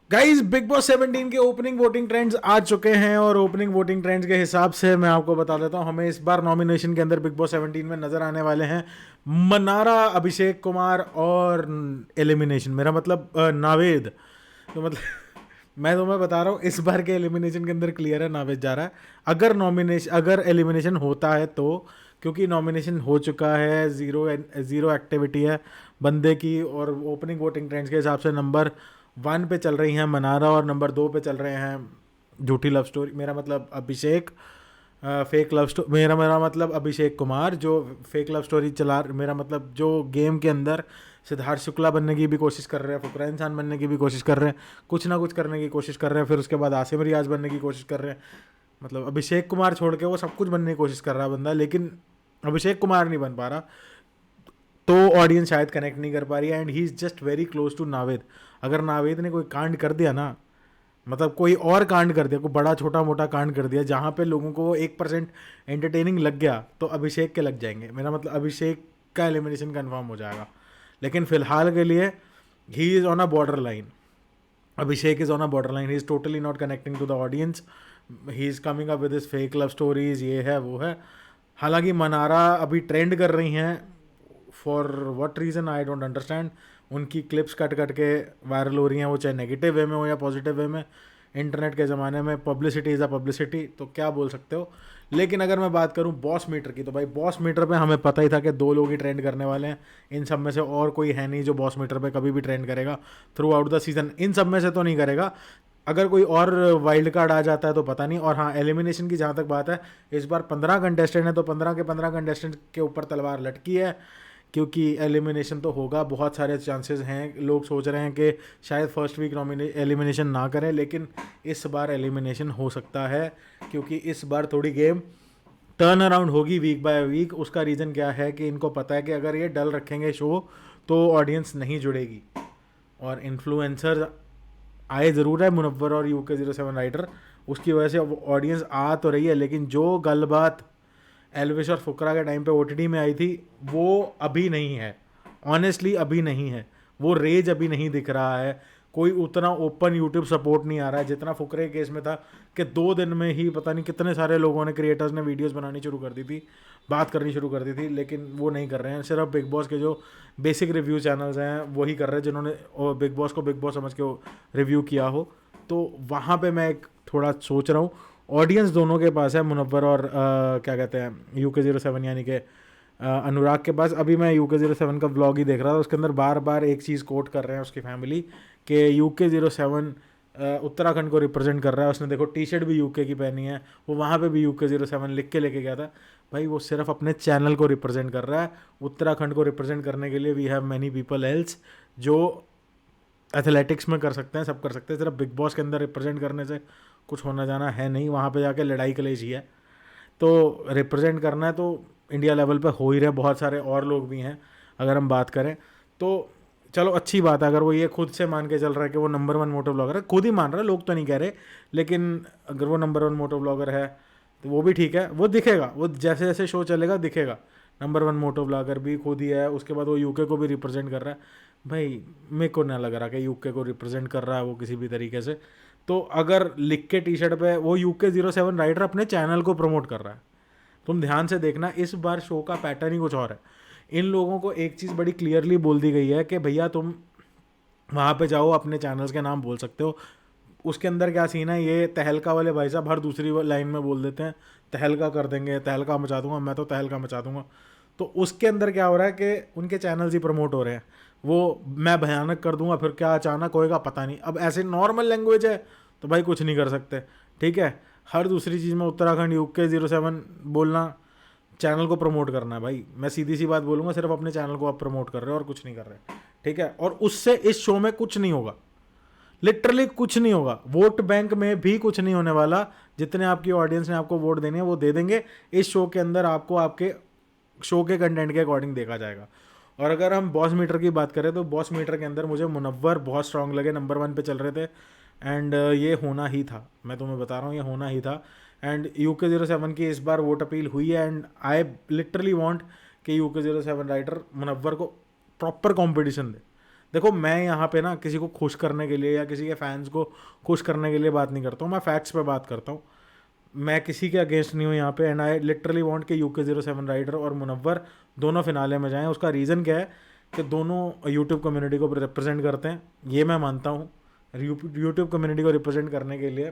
Guys big boss 17 के opening voting trends आ चुके हैं और ओपनिंग वोटिंग ट्रेंड्स के हिसाब से मैं आपको बता देता हूं हमें इस बार नॉमिनेशन के अंदर बिग बॉस 17 में नजर आने वाले हैं मनारा, अभिषेक कुमार और एलिमिनेशन मेरा मतलब नावेद। तो मतलब मैं तुम्हें बता रहा हूँ इस बार के एलिमिनेशन के अंदर क्लियर है नावेद जा रहा है। अगर एलिमिनेशन होता है तो क्योंकि नॉमिनेशन हो चुका है, जीरो जीरो एक्टिविटी है बंदे की, और ओपनिंग वोटिंग ट्रेंड्स के हिसाब से नंबर 1 पे चल रही हैं मनारा और नंबर 2 पे चल रहे हैं झूठी लव स्टोरी, मेरा मतलब अभिषेक, फेक लव स्टोरी, मेरा मेरा मतलब अभिषेक कुमार जो फेक लव स्टोरी चला, मेरा मतलब जो गेम के अंदर सिद्धार्थ शुक्ला बनने की भी कोशिश कर रहे हैं, फुकरा इंसान बनने की भी कोशिश कर रहे हैं, कुछ ना कुछ करने की कोशिश कर रहे हैं, फिर उसके बाद आसिम रियाज बनने की कोशिश कर रहे हैं। मतलब अभिषेक कुमार छोड़ के वो सब कुछ बनने की कोशिश कर रहा है बंदा, लेकिन अभिषेक कुमार नहीं बन पा रहा, तो ऑडियंस शायद कनेक्ट नहीं कर पा रही है and he is just very close to Naved. अगर नावेद ने कोई कांड कर दिया ना, मतलब कोई और कांड कर दिया, कोई बड़ा छोटा मोटा कांड कर दिया जहाँ पे लोगों को 1% एंटरटेनिंग लग गया, तो अभिषेक के लग जाएंगे। मेरा मतलब अभिषेक का एलिमिनेशन कन्फर्म हो जाएगा, लेकिन फिलहाल के लिए he is on a border line. Abhishek is on a border line, he is totally not connecting to the audience, he is coming up with his fake love stories, ये है वो है। हालांकि मनारा अभी ट्रेंड कर रही हैं, for what reason I don't understand. उनकी क्लिप्स कट कट के वायरल हो रही हैं, वो चाहे नेगेटिव वे में हो या पॉजिटिव वे में। इंटरनेट के ज़माने में पब्लिसिटी इज़ अ पब्लिसिटी, तो क्या बोल सकते हो। लेकिन अगर मैं बात करूं बॉस मीटर की, तो भाई बॉस मीटर पे हमें पता ही था कि 2 लोग ही ट्रेंड करने वाले हैं। इन सब में से और कोई है नहीं जो बॉस मीटर पे कभी भी ट्रेंड करेगा थ्रू आउट द सीजन, इन सब में से तो नहीं करेगा। अगर कोई और वाइल्ड कार्ड आ जाता है तो पता नहीं। और हाँ, एलिमिनेशन की जहाँ तक बात है, इस बार 15 कंटेस्टेंट है, तो 15 के 15 कंटेस्टेंट के ऊपर तलवार लटकी है, क्योंकि एलिमिनेशन तो होगा, बहुत सारे चांसेस हैं। लोग सोच रहे हैं कि शायद फर्स्ट वीक एलिमिनेशन ना करें, लेकिन इस बार एलिमिनेशन हो सकता है, क्योंकि इस बार थोड़ी गेम टर्न अराउंड होगी वीक बाय वीक। उसका रीज़न क्या है कि इनको पता है कि अगर ये डल रखेंगे शो तो ऑडियंस नहीं जुड़ेगी। और इन्फ्लुएंसर आए ज़रूर है, मुनव्वर और UK07 राइटर, उसकी वजह से ऑडियंस आ तो रही है, लेकिन जो गलबात एलविश और फुकरा के टाइम पे OTT में आई थी वो अभी नहीं है। ऑनेस्टली अभी नहीं है, वो रेज अभी नहीं दिख रहा है। कोई उतना ओपन यूट्यूब सपोर्ट नहीं आ रहा है जितना फुकरे केस में था, कि 2 दिन में ही पता नहीं कितने सारे लोगों ने, क्रिएटर्स ने वीडियोस बनानी शुरू कर दी थी, बात करनी शुरू कर दी थी। लेकिन वो नहीं कर रहे हैं, सिर्फ बिग बॉस के जो बेसिक रिव्यू चैनल्स हैं वही कर रहे हैं, जिन्होंने बिग बॉस को बिग बॉस समझ के रिव्यू किया हो। तो वहाँ पे मैं एक थोड़ा सोच रहा हूँ, ऑडियंस दोनों के पास है, मुनव्वर और क्या कहते हैं UK07 यानी कि अनुराग के पास। अभी मैं UK07 का व्लॉग ही देख रहा था, उसके अंदर बार बार एक चीज़ कोट कर रहे हैं उसकी फैमिली, कि UK07 उत्तराखंड को रिप्रेजेंट कर रहा है। उसने देखो टी शर्ट भी UK की पहनी है, वो वहाँ पे भी UK07 लिख के लेके गया था। भाई वो सिर्फ अपने चैनल को रिप्रेजेंट कर रहा है, उत्तराखंड को रिप्रेजेंट करने के लिए we have many people else जो एथलेटिक्स में कर सकते हैं, सब कर सकते हैं। सिर्फ बिग बॉस के अंदर रिप्रेजेंट करने से कुछ होना जाना है नहीं, वहाँ पे जाके लड़ाई कलेश ही है। तो रिप्रेजेंट करना है तो इंडिया लेवल पे हो ही रहे, बहुत सारे और लोग भी हैं अगर हम बात करें तो। चलो अच्छी बात है अगर वो ये खुद से मान के चल रहा है कि वो नंबर 1 मोटो ब्लॉगर है, खुद ही मान रहा है, लोग तो नहीं कह रहे। लेकिन अगर वो नंबर 1 मोटो ब्लॉगर है तो वो भी ठीक है, वो दिखेगा, वो जैसे जैसे शो चलेगा दिखेगा। नंबर 1 मोटो ब्लॉगर भी खुद ही है, उसके बाद वो UK को भी रिप्रेजेंट कर रहा है। भाई मेरे को ना लग रहा कि UK को रिप्रेजेंट कर रहा है वो किसी भी तरीके से। तो अगर लिख के टी शर्ट पे वो UK07 राइटर अपने चैनल को प्रमोट कर रहा है, तुम ध्यान से देखना, इस बार शो का पैटर्न ही कुछ और है। इन लोगों को एक चीज़ बड़ी क्लियरली बोल दी गई है कि भैया तुम वहाँ पे जाओ, अपने चैनल्स के नाम बोल सकते हो। उसके अंदर क्या सीन है, ये तहलका वाले भाई साहब हर दूसरी लाइन में बोल देते हैं तहलका कर देंगे, तहलका मचा दूंगा, मैं तो तहलका मचा दूंगा। तो उसके अंदर क्या हो रहा है कि उनके चैनल्स ही प्रमोट हो रहे हैं। वो मैं भयानक कर दूंगा, फिर क्या अचानक होएगा पता नहीं। अब ऐसे नॉर्मल लैंग्वेज है तो भाई कुछ नहीं कर सकते, ठीक है। हर दूसरी चीज़ में उत्तराखंड UK07 बोलना, चैनल को प्रमोट करना है। भाई मैं सीधी सी बात बोलूँगा, सिर्फ अपने चैनल को आप प्रमोट कर रहे हो और कुछ नहीं कर रहे, ठीक है। और उससे इस शो में कुछ नहीं होगा, लिटरली कुछ नहीं होगा। वोट बैंक में भी कुछ नहीं होने वाला। जितने आपकी ऑडियंस ने आपको वोट देने हैं वो दे देंगे। इस शो के अंदर आपको आपके शो के कंटेंट के अकॉर्डिंग देखा जाएगा। और अगर हम बॉस मीटर की बात करें तो बॉस मीटर के अंदर मुझे मुनव्वर बहुत स्ट्रांग लगे, नंबर 1 पे चल रहे थे। एंड ये होना ही था, मैं तुम्हें बता रहा हूँ ये होना ही था। एंड UK07 की इस बार वोट अपील हुई है, एंड आई लिटरली वांट कि UK07 राइटर मुनव्वर को प्रॉपर कंपटीशन दे, देखो मैं यहाँ पे ना किसी को खुश करने के लिए या किसी के फैंस को खुश करने के लिए बात नहीं करता हूँ, मैं फैक्ट्स पे बात करता हूँ। मैं किसी के अगेंस्ट नहीं हूँ यहाँ पे, एंड आई लिटरली वांट कि UK07 राइडर और मुनव्वर दोनों फिनाले में जाएं। उसका रीज़न क्या है कि दोनों यूट्यूब कम्युनिटी को रिप्रेजेंट करते हैं, ये मैं मानता हूँ। यूट्यूब कम्युनिटी को रिप्रेजेंट करने के लिए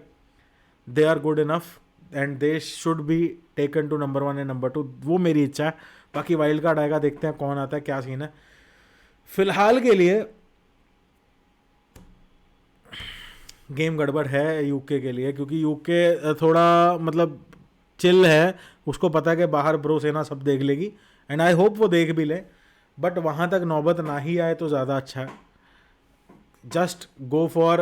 they are good enough and they should be taken to number 1 and number 2, वो मेरी इच्छा है। बाकी वाइल्ड कार्ड आएगा, देखते हैं कौन आता है, क्या सीन है। फिलहाल के लिए गेम गड़बड़ है यूके के लिए, क्योंकि यूके थोड़ा मतलब चिल है, उसको पता है कि बाहर ब्रो सेना सब देख लेगी, एंड आई होप वो देख भी ले, बट वहाँ तक नौबत ना ही आए तो ज़्यादा अच्छा है। Just go for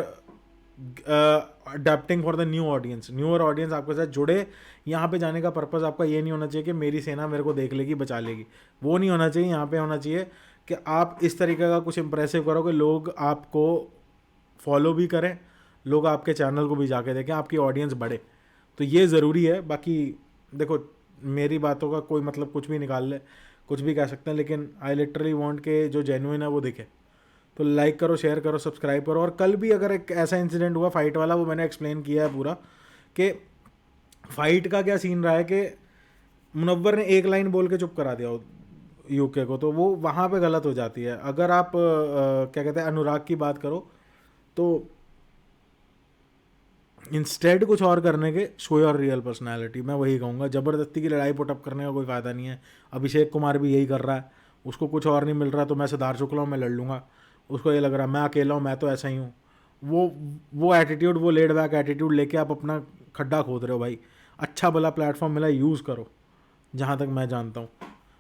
adapting for the new audience, newer audience आपके साथ जुड़े। यहाँ पे जाने का पर्पज़ आपका ये नहीं होना चाहिए कि मेरी सेना मेरे को देख लेगी, बचा लेगी, वो नहीं होना चाहिए। यहाँ पे होना चाहिए कि आप इस तरीके का कुछ इंप्रेसिव करो कि लोग आपको फॉलो भी करें, लोग आपके चैनल को भी जाके देखें, आपकी ऑडियंस बढ़े, तो ये ज़रूरी है। बाकी देखो मेरी बातों का कोई मतलब कुछ भी निकाल ले, कुछ भी कह सकते हैं, लेकिन आई लिटरली वांट के जो जेन्युइन है वो दिखे। तो लाइक करो, शेयर करो, सब्सक्राइब करो। और कल भी अगर एक ऐसा इंसिडेंट हुआ फाइट वाला, वो मैंने एक्सप्लेन किया है पूरा कि फाइट का क्या सीन रहा है कि मुनव्वर ने एक लाइन बोल के चुप करा दिया यूके को, तो वो वहाँ पे गलत हो जाती है। अगर आप क्या कहते हैं अनुराग की बात करो तो इंस्टेड कुछ और करने के शो योर रियल पर्सनैलिटी, मैं वही कहूँगा। ज़बरदस्ती की लड़ाई पुटअप करने का कोई फ़ायदा नहीं है। अभिषेक कुमार भी यही कर रहा है, उसको कुछ और नहीं मिल रहा तो मैं सिद्धार्थ शुक्ला मैं लड़ लूँगा, उसको ये लग रहा है मैं अकेला हूँ, मैं तो ऐसा ही हूँ। वो एटीट्यूड, वो लेड बैक एटीट्यूड लेके आप अपना खड्डा खोद रहे हो भाई। अच्छा भला प्लेटफॉर्म मिला, यूज़ करो, जहाँ तक मैं जानता हूँ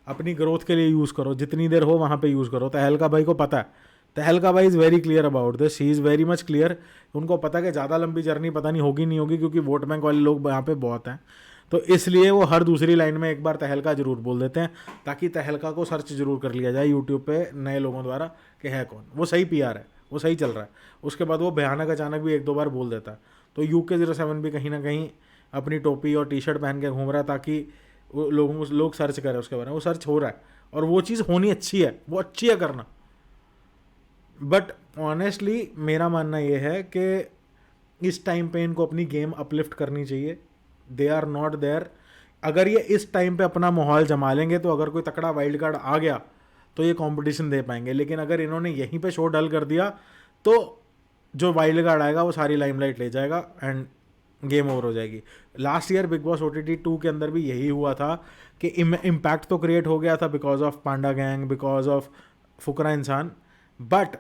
अपनी ग्रोथ के लिए यूज़ करो, जितनी देर हो वहाँ पे यूज़ करो। तहलका भाई को पता है, तहलका भाई is very clear about this, he is very much clear. उनको पता है कि ज़्यादा लंबी जर्नी पता नहीं होगी नहीं होगी, क्योंकि वोट बैंक वाले लोग यहाँ पे बहुत हैं, तो इसलिए वो हर दूसरी लाइन में एक बार तहलका जरूर बोल देते हैं, ताकि तहलका को सर्च जरूर कर लिया जाए यूट्यूब पे नए लोगों द्वारा कि है कौन। वो सही PR है, वो सही चल रहा है। उसके बाद वो भयानक अचानक भी 1-2 बार बोल देता है। तो UK07 भी कहीं ना कहीं अपनी टोपी और टी-शर्ट पहन के घूम रहा है, ताकि लोग सर्च करें उसके बारे में। वो सर्च हो रहा है और वो चीज़ होनी अच्छी है, वो अच्छी है करना। बट ऑनेस्टली मेरा मानना ये है कि इस टाइम पे इनको अपनी गेम अपलिफ्ट करनी चाहिए। They are not there. अगर ये इस टाइम पे अपना माहौल जमा लेंगे तो अगर कोई तकड़ा वाइल्ड कार्ड आ गया तो ये कंपटीशन दे पाएंगे, लेकिन अगर इन्होंने यहीं पे शो डल कर दिया तो जो वाइल्ड कार्ड आएगा वो सारी लाइमलाइट ले जाएगा एंड गेम ओवर हो जाएगी। Last year big boss OTT 2 के अंदर भी यही हुआ था कि इम्पैक्ट तो क्रिएट हो गया था because of panda gang, because of Fukra Insaan, but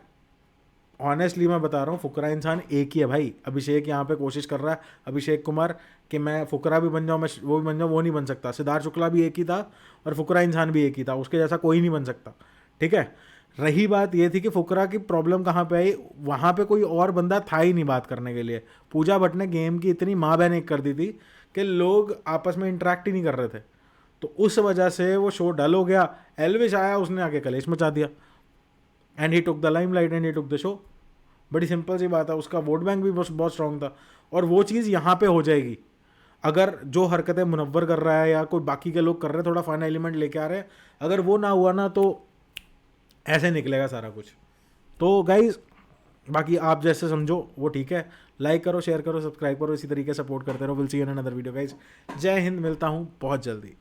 honestly मैं बता रहा हूँ फुकरा इंसान एक ही है भाई। अभिषेक यहाँ पे कोशिश कर रहा है, अभिषेक कुमार, कि मैं फुकरा भी बन जाऊँ, मैं वो भी बन जाऊँ, वो नहीं बन सकता। सिद्धार्थ शुक्ला भी एक ही था और फुकरा इंसान भी एक ही था, उसके जैसा कोई नहीं बन सकता, ठीक है। रही बात ये थी कि फुकरा की प्रॉब्लम कहाँ पे आई, वहाँ पे कोई और बंदा था ही नहीं बात करने के लिए। पूजा भट्ट ने गेम की इतनी माँ बहन एक कर दी थी कि लोग आपस में इंटरेक्ट ही नहीं कर रहे थे, तो उस वजह से वो शो डल हो गया। एल्विश आया, उसने आके कलेश मचा दिया and he took the limelight and he took the show. बड़ी सिंपल सी बात है, उसका वोट बैंक भी बहुत स्ट्रांग था, और वो चीज़ यहाँ पे हो जाएगी अगर जो हरकतें मुनव्वर कर रहा है या कोई बाकी के लोग कर रहे हैं, थोड़ा फन एलिमेंट लेके आ रहे हैं, अगर वो ना हुआ ना तो ऐसे निकलेगा सारा कुछ। तो गाइज बाकी आप जैसे समझो वो ठीक है। लाइक करो, शेयर करो, सब्सक्राइब करो, इसी तरीके सपोर्ट करते रहो। Will see you in another video guys. जय हिंद, मिलता हूँ बहुत जल्दी।